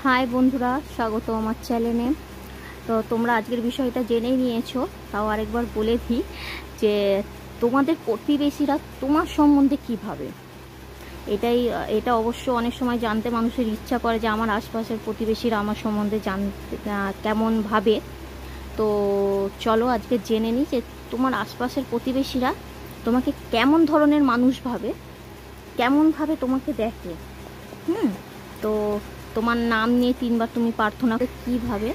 High বন্ধুরা, স্বাগত আমার চ্যানেলে। তো তোমরা আজকের বিষয়টা জেনেই নিয়েছো, তাও আরেকবার বলে দিই যে তোমাদের প্রতিবেশীরা তোমার সম্বন্ধে কী ভাবে। এটা অবশ্য অনেক সময় জানতে মানুষের ইচ্ছা করে যে আমার আশপাশের প্রতিবেশীরা আমার সম্বন্ধে জানতে কেমন ভাবে। তো চলো আজকে জেনে নিই যে তোমার আশপাশের প্রতিবেশীরা তোমাকে কেমন ধরনের মানুষ ভাবে, কেমনভাবে তোমাকে দেখে। তো তোমার নাম নিয়ে 3 বার তুমি প্রার্থনা কীভাবে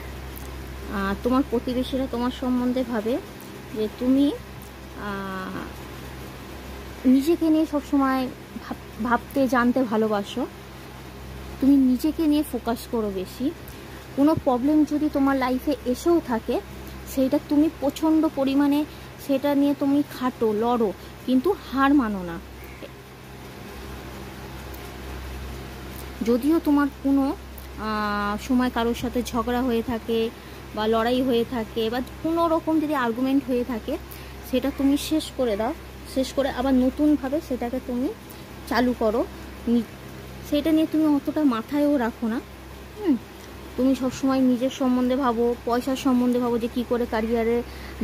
তোমার প্রতিবেশীরা তোমার সম্বন্ধে ভাবে যে তুমি নিজেকে নিয়ে সবসময় ভাবতে জানতে ভালোবাসো, তুমি নিজেকে নিয়ে ফোকাস করো বেশি। কোনো প্রবলেম যদি তোমার লাইফে এসেও থাকে সেটা তুমি প্রচণ্ড পরিমাণে সেটা নিয়ে তুমি খাটো, লড়ো, কিন্তু হার মানো না। যদিও তোমার কোনো সময় কারোর সাথে ঝগড়া হয়ে থাকে বা লড়াই হয়ে থাকে বা কোনো রকম যদি আর্গুমেন্ট হয়ে থাকে, সেটা তুমি শেষ করে দাও, শেষ করে আবার নতুনভাবে সেটাকে তুমি চালু করো। সেটা নিয়ে তুমি অতটা মাথায়ও রাখো না। তুমি সবসময় নিজের সম্বন্ধে ভাবো, পয়সার সম্বন্ধে ভাবো যে কী করে ক্যারিয়ারে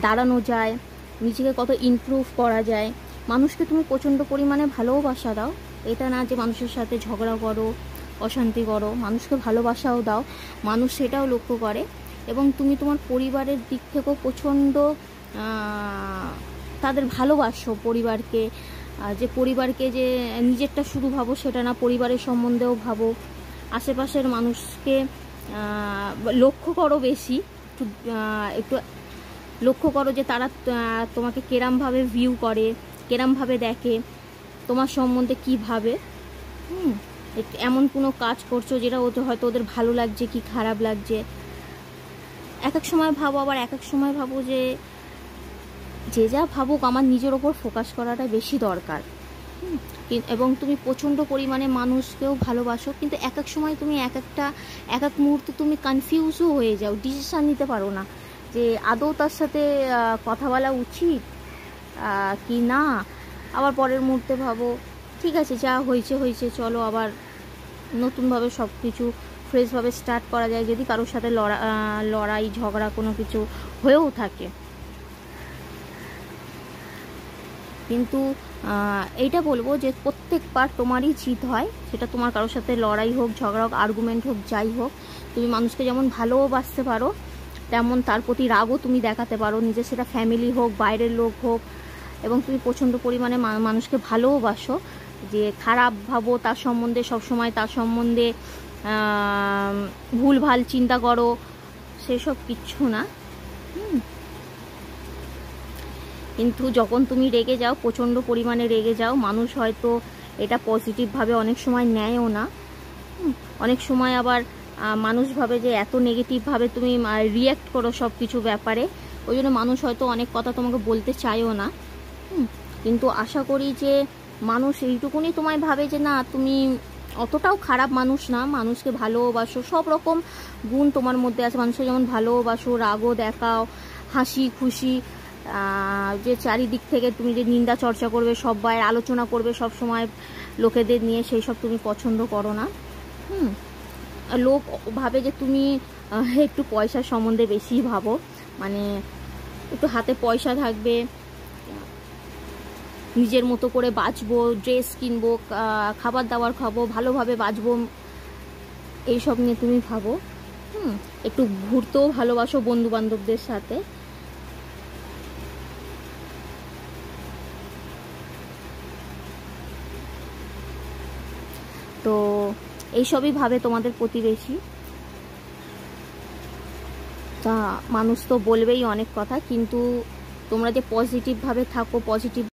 দাঁড়ানো যায়, নিজেকে কত ইমপ্রুভ করা যায়। মানুষকে তুমি প্রচণ্ড পরিমাণে ভালোবাসা দাও, এটা না যে মানুষের সাথে ঝগড়া করো, অশান্তি করো। মানুষকে ভালোবাসাও দাও, মানুষ সেটাও লক্ষ্য করে। এবং তুমি তোমার পরিবারের দিক থেকেও প্রচণ্ড তাদের ভালোবাসো, পরিবারকে, যে পরিবারকে যে নিজেরটা শুধু ভাবো সেটা না, পরিবারের সম্বন্ধেও ভাবো। আশেপাশের মানুষকে লক্ষ্য করো বেশি, একটু লক্ষ্য করো যে তারা তোমাকে কেরমভাবে ভিউ করে, কেরমভাবে দেখে, তোমার সম্বন্ধে কী ভাবে। এমন কোনো কাজ করছো যেটা হয়তো ওদের ভালো লাগছে কি খারাপ লাগছে। এক এক সময় ভাবো, আবার এক এক সময় ভাবো যে যা ভাবুক আমার নিজের ওপর ফোকাস করাটা বেশি দরকার। এবং তুমি প্রচণ্ড পরিমাণে মানুষকেও ভালোবাসো, কিন্তু এক এক সময় তুমি এক এক মুহূর্তে তুমি কনফিউজও হয়ে যাও, ডিসিশান নিতে পারো না যে আদৌ তার সাথে কথা বলা উচিত কি না। আবার পরের মুহূর্তে ভাবো ঠিক আছে, যা হয়েছে হয়েছে, চলো আবার নতুনভাবে সব কিছু ফ্রেশভাবে স্টার্ট করা যায়, যদি কারোর সাথে লড়াই ঝগড়া কোনো কিছু হয়েও থাকে। কিন্তু এইটা বলবো যে প্রত্যেকবার তোমারই জিত হয়, সেটা তোমার কারোর সাথে লড়াই হোক, ঝগড়া হোক, আর্গুমেন্ট হোক, যাই হোক। তুমি মানুষকে যেমন ভালোবাসতে পারো, তেমন তার প্রতি রাগও তুমি দেখাতে পারো, নিজে সেটা ফ্যামিলি হোক, বাইরের লোক হোক। এবং তুমি প্রচণ্ড পরিমাণে মানুষকে ভালোবাসো, যে খারাপ ভাবো তার সম্বন্ধে, সবসময় তার সম্বন্ধে ভুলভাল চিন্তা করো, সেসব কিচ্ছু না। কিন্তু যখন তুমি রেগে যাও, প্রচণ্ড পরিমাণে রেগে যাও, মানুষ হয়তো এটা পজিটিভভাবে অনেক সময় নেয়ও না। অনেক সময় আবার মানুষ ভাবে যে এত নেগেটিভভাবে তুমি রিয়্যাক্ট করো সব কিছু ব্যাপারে, ওই জন্য মানুষ হয়তো অনেক কথা তোমাকে বলতে চায়ও না। কিন্তু আশা করি যে মানুষ এইটুকুনি তোমায় ভাবে যে না, তুমি অতটাও খারাপ মানুষ না, মানুষকে ভালোবাসো, সব রকম গুণ তোমার মধ্যে আছে। মানুষকে যেমন ভালোবাসো, রাগও দেখাও, হাসি খুশি, যে চারিদিক থেকে তুমি যে নিন্দা চর্চা করবে, সবাই আলোচনা করবে সব সময় লোকেদের নিয়ে, সেই সব তুমি পছন্দ করো না। লোক ভাবে যে তুমি একটু পয়সার সম্বন্ধে বেশি ভাবো, মানে একটু হাতে পয়সা থাকবে, নিজের মতো করে বাঁচবো, ড্রেস কিনবো, খাবার দাবার খাবো, ভালোভাবে বাঁচবো, এইসব নিয়ে তুমি ভাবো। একটু ঘুরতেও ভালোবাসো বন্ধু বান্ধবদের সাথে। তো এইসবই ভাবে তোমাদের প্রতিবেশী। তা মানুষ তো বলবেই অনেক কথা, কিন্তু তোমরা যে পজিটিভভাবে থাকো, পজিটিভ